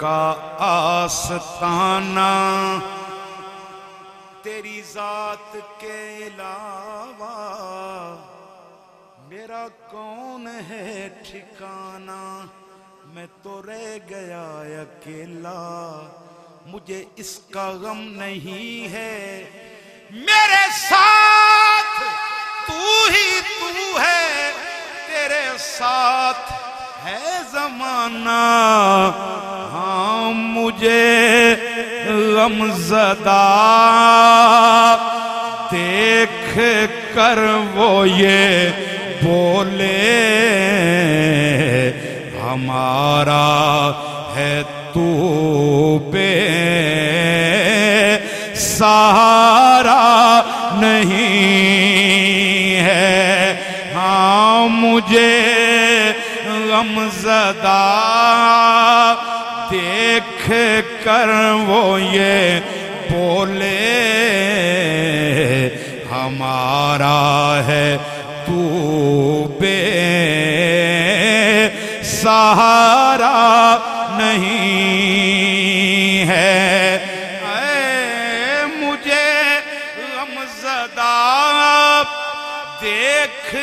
کا آستانہ تیری ذات کے علاوہ میرا کون ہے ٹھکانہ، میں تو رہ گیا اکیلا، مجھے اس کا غم نہیں ہے، میرے ساتھ تو ہی تو ہے، تیرے ساتھ ہے زمانہ، ہاں مجھے غم زدہ دیکھ کر وہ یہ بولے، ہمارا ہے تو بے سہارا نہیں ہے، ہاں مجھے غم زدہ دیکھ کر وہ یہ بولے، ہمارا ہے تو بے سہارا نہیں ہے، اے مجھے غم زدہ دیکھ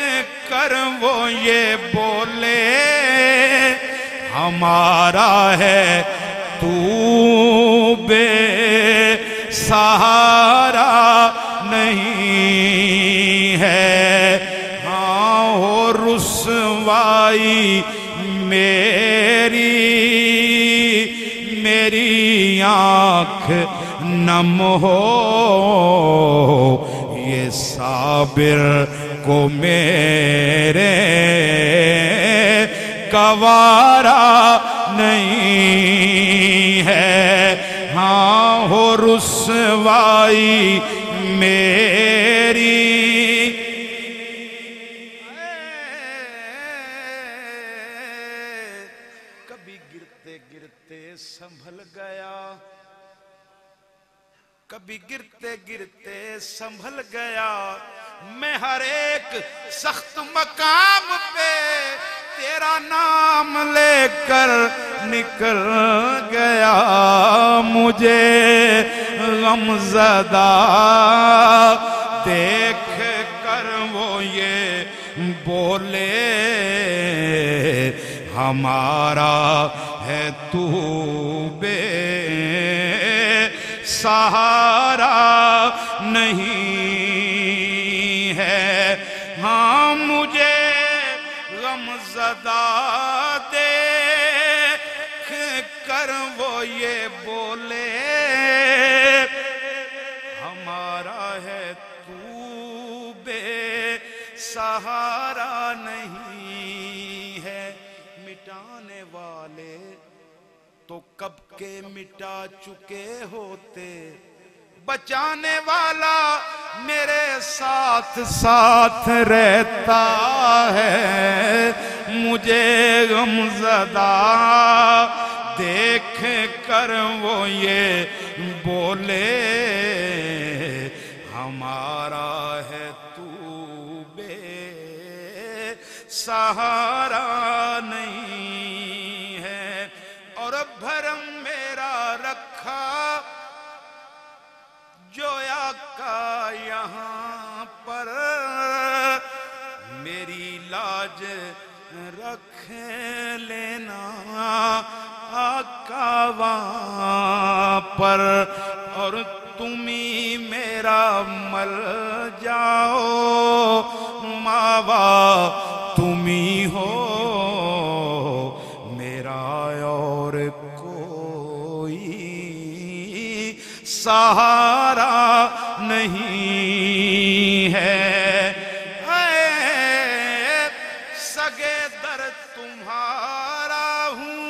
کر وہ یہ بولے، ہمارا ہے تو بے سہارا نہیں ہے، ہاں ہو رسوائی میری آنکھ نم ہو، یہ صابر کو میرے گوارا نہیں ہے، ہاں ہو رسوائی میری، کبھی گرتے گرتے سنبھل گیا، کبھی گرتے گرتے سنبھل گیا، میں ہر ایک سخت مقام پہ تیرا نام لے کر نکل گیا، مجھے غم زدہ دیکھ کر وہ یہ بولے، ہمارا ہے تو بے سہارا نہیں ہے، ہاں مجھے غم زدہ دیکھ کر وہ یہ بولے، ہمارا ہے تو بے سہارا نہیں ہے، مٹانے والے تو کب کے مٹا چکے ہوتے، بچانے والا میرے ساتھ ساتھ رہتا ہے، مجھے غم زدہ دیکھ کر وہ یہ بولے، ہمارا ہے تو بے سہارا نہیں ہے، اور بھرم میرا رکھا جویا کا یہاں پر، میری لاج رکھ لینا آقا وہاں پر، اور تم ہی میرا مل جاؤ ماوا، تم ہی ہو میرا اور کوئی سہارا نہیں ہے، اے سگے در تمہارا ہوں،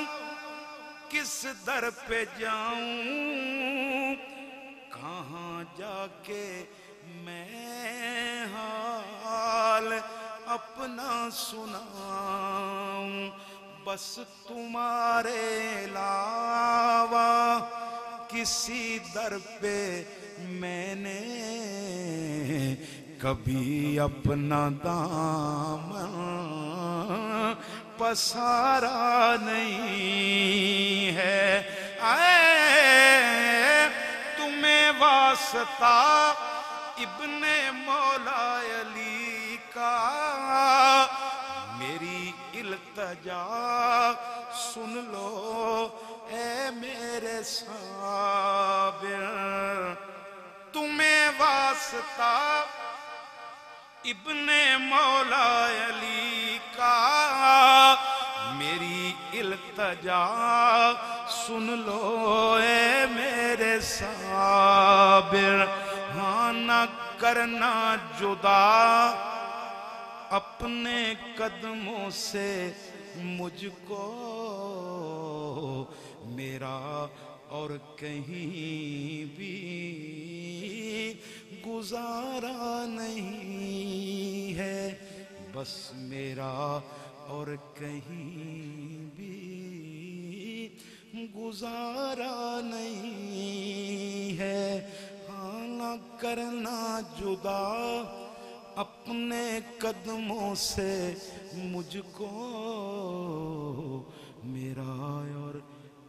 کس در پہ جاؤں، کہاں جا کے میں حال اپنا سناؤں، بس تمہارے علاوہ کسی در پہ میں نے کبھی اپنا دامن پسارا نہیں ہے، اے تمہیں واسطہ ابن مولا علی کا، میری التجا سن لو اے میرے صابر، تمہیں واسطہ ابن مولا علی کا، میری التجا سن لو اے میرے صابر، ہاں نہ کرنا جدا اپنے قدموں سے مجھ کو، میرا اور کہیں بھی گزارا نہیں ہے، بس میرا اور کہیں بھی گزارا نہیں ہے، ہاں نہ کرنا جدا اپنے قدموں سے مجھ کو، میرا اور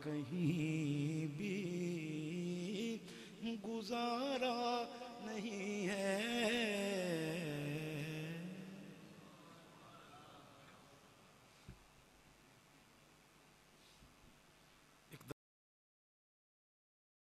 کہیں بھی گزارا نہیں